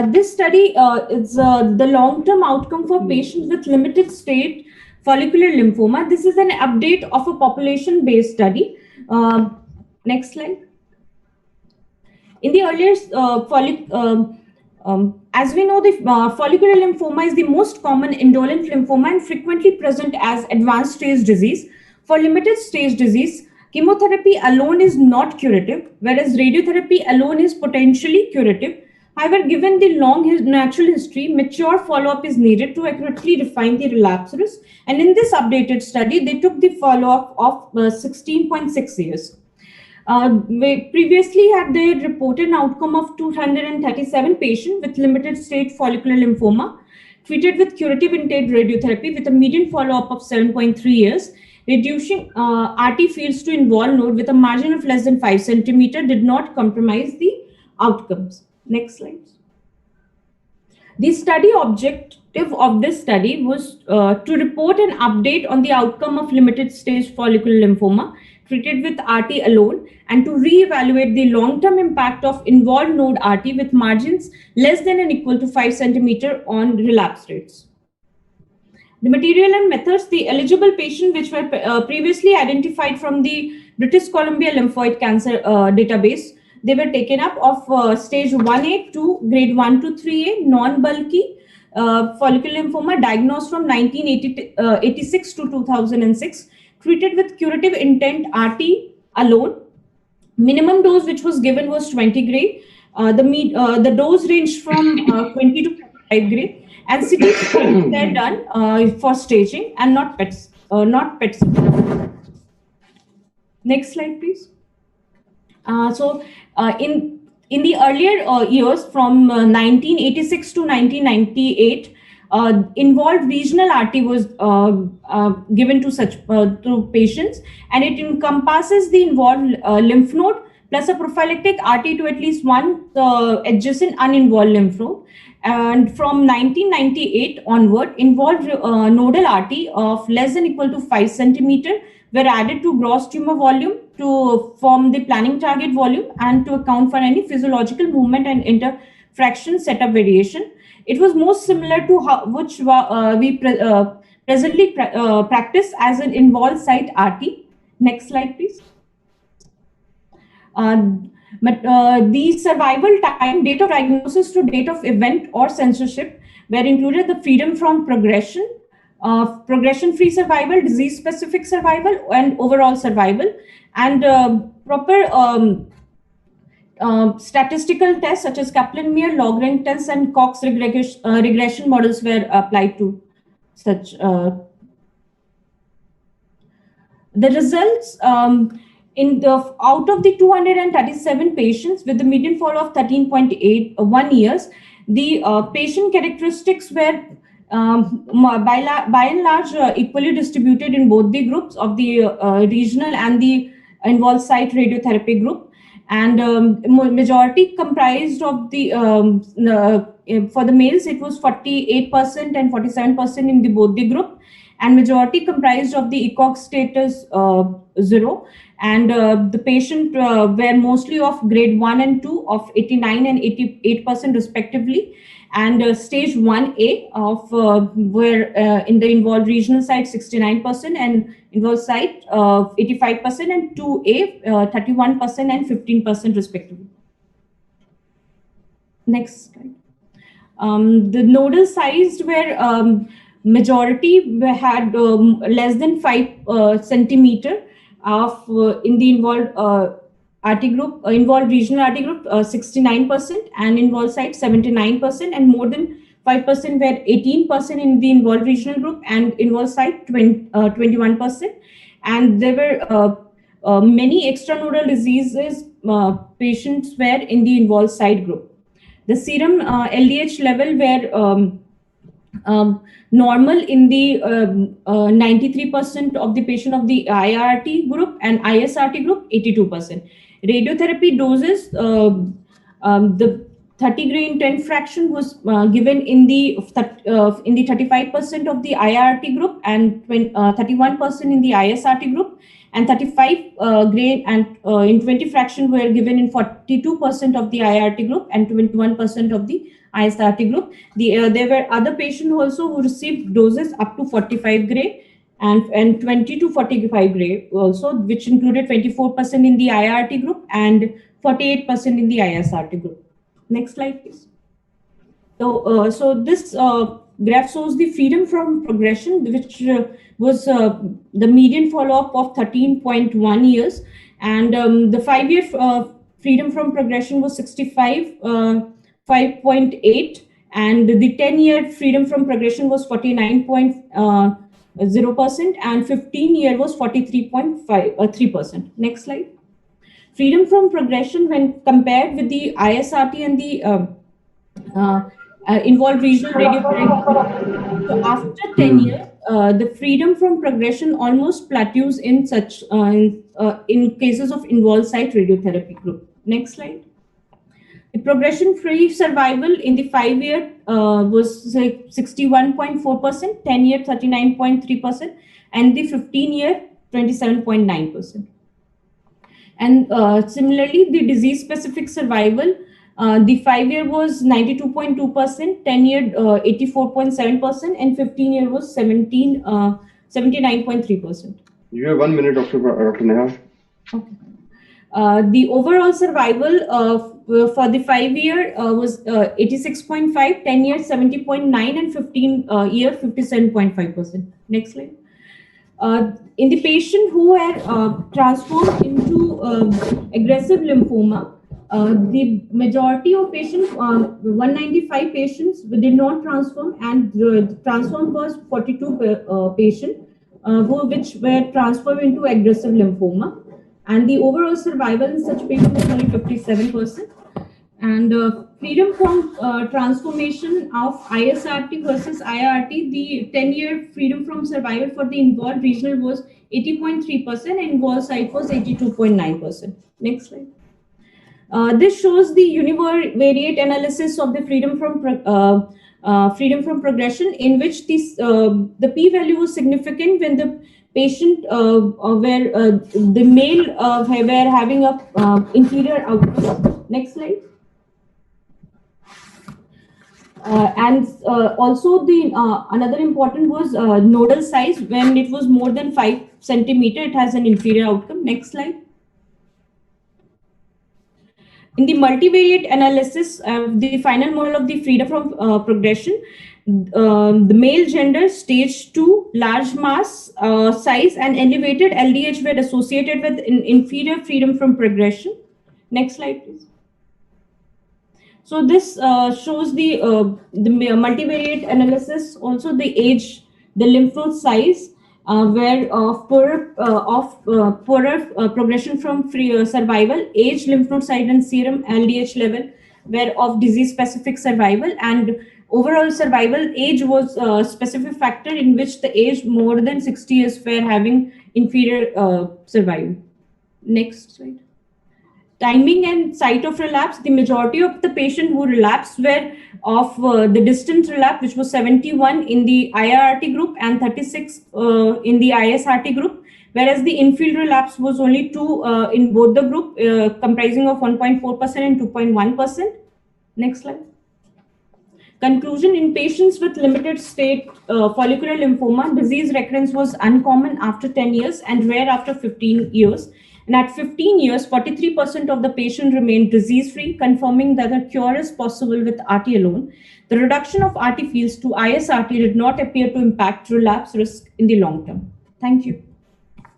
This study is the long-term outcome for patients with limited stage follicular lymphoma. This is an update of a population-based study. Next slide. In the earlier as we know, the follicular lymphoma is the most common indolent lymphoma and frequently present as advanced stage disease. For limited stage disease, chemotherapy alone is not curative, whereas radiotherapy alone is potentially curative. However, given the long natural history, mature follow-up is needed to accurately define the relapse risk. And in this updated study, they took the follow-up of 16.6 years. We previously had they reported an outcome of 237 patients with limited stage follicular lymphoma treated with curative intent radiotherapy with a median follow-up of 7.3 years. Reducing RT fields to involved node with a margin of less than 5 centimeter did not compromise the outcomes. Next slide. The study objective of this study was to report an update on the outcome of limited stage follicular lymphoma treated with RT alone and to re-evaluate the long-term impact of involved node RT with margins less than and equal to 5 centimeter on relapse rates. The material and methods, the eligible patients which were previously identified from the British Columbia lymphoid cancer database, they were taken up of stage 1A to grade 1 to 3A, non-bulky follicular lymphoma diagnosed from 1986 to 2006, treated with curative intent RT alone. Minimum dose which was given was 20 gray. The dose ranged from 20 to 45 gray. And CT scans were done for staging and not PETs, not PETs. Next slide, please. In the earlier years, from 1986 to 1998, involved regional RT was given to such to patients, and it encompasses the involved lymph node plus a prophylactic RT to at least one adjacent uninvolved lymph node. And from 1998 onward, involved nodal RT of less than equal to 5 centimeter were added to gross tumor volume to form the planning target volume and to account for any physiological movement and interfraction setup variation. It was most similar to which we presently practice as an involved site RT. Next slide, please. The survival time, date of diagnosis to date of event or censorship were included the freedom from progression, progression-free survival, disease-specific survival, and overall survival, and proper statistical tests such as Kaplan-Meier, log-rank tests, and Cox regression models were applied to such. The results out of the 237 patients with the median follow of 13.81 years, the patient characteristics were by and large equally distributed in both the groups of the regional and the involved site radiotherapy group, and majority comprised of the for the males it was 48% and 47% in the both the group, and majority comprised of the ECOG status 0, and the patient were mostly of grade 1 and 2 of 89 and 88% respectively, and stage 1A of were in the involved regional site 69% and involved site 85%, and 2A 31% and 15% respectively. Next slide. The nodal size were majority had less than 5 centimeter of in the involved RT group, involved regional RT group 69% and involved site 79%, and more than 5% were 18% in the involved regional group and involved site 21%, and there were many extranodal diseases patients were in the involved site group. The serum LDH level were normal in the 93% of the patient of the IRT group and ISRT group 82%. Radiotherapy doses, the 30 gray in 10 fraction was given in the 35% of the IRT group and 31% in the ISRT group, and 35 gray and in 20 fraction were given in 42% of the IRT group and 21% of the ISRT group. There were other patients also who received doses up to 45 gray and 20 to 45 gray also, which included 24% in the IRT group and 48% in the ISRT group. Next slide, please. So this graph shows the freedom from progression, which was the median follow-up of 13.1 years, and the 5-year freedom from progression was 5.8, and the 10-year freedom from progression was 49.0%, and 15-year was 43.3%. Next slide. Freedom from progression when compared with the ISRT and the involved regional radiotherapy. So after 10 years, the freedom from progression almost plateaus in such in cases of involved site radiotherapy group. Next slide. The progression-free survival in the 5-year was 61.4%, 10-year 39.3%, and the 15-year 27.9%. And similarly, the disease-specific survival, the 5-year was 92.2%, 10-year 84.7%, and 15-year was 79.3%. You have 1 minute, Dr. Neha. Okay. The overall survival for the 5-year was 86.5, 10-year 70.9, and 15-year 57.5%. Next slide. In the patient who had transformed into aggressive lymphoma, the majority of patients, 195 patients, did not transform, and the transform was 42 patients, which were transformed into aggressive lymphoma. And the overall survival in such patients was only 57%. And freedom from transformation of ISRT versus IRT, the 10-year freedom from survival for the involved regional was 80.3%, and involved site was 82.9%. Next slide. This shows the univariate analysis of the freedom from progression, in which the p-value was significant when the patient where the male were having a inferior outcome. Next slide. And also the another important was nodal size. When it was more than 5 centimeter, it has an inferior outcome. Next slide. In the multivariate analysis, the final model of the freedom from progression, the male gender, stage 2, large mass, size, and elevated LDH were associated with inferior freedom from progression. Next slide, please. So this shows the multivariate analysis, also the age, the lymph node size, where of poorer progression from survival, age, lymph node size, and serum LDH level were of disease-specific survival, and overall survival age was a specific factor in which the age more than 60 years were having inferior survival. Next slide. Timing and site of relapse, the majority of the patients who relapsed were of the distant relapse, which was 71 in the IRT group and 36 in the ISRT group, whereas the infield relapse was only 2 in both the group, comprising of 1.4% and 2.1%. Next slide. Conclusion: in patients with limited state follicular lymphoma, disease recurrence was uncommon after 10 years and rare after 15 years. And at 15 years, 43% of the patient remained disease-free, confirming that a cure is possible with RT alone. The reduction of RT fields to ISRT did not appear to impact relapse risk in the long term. Thank you.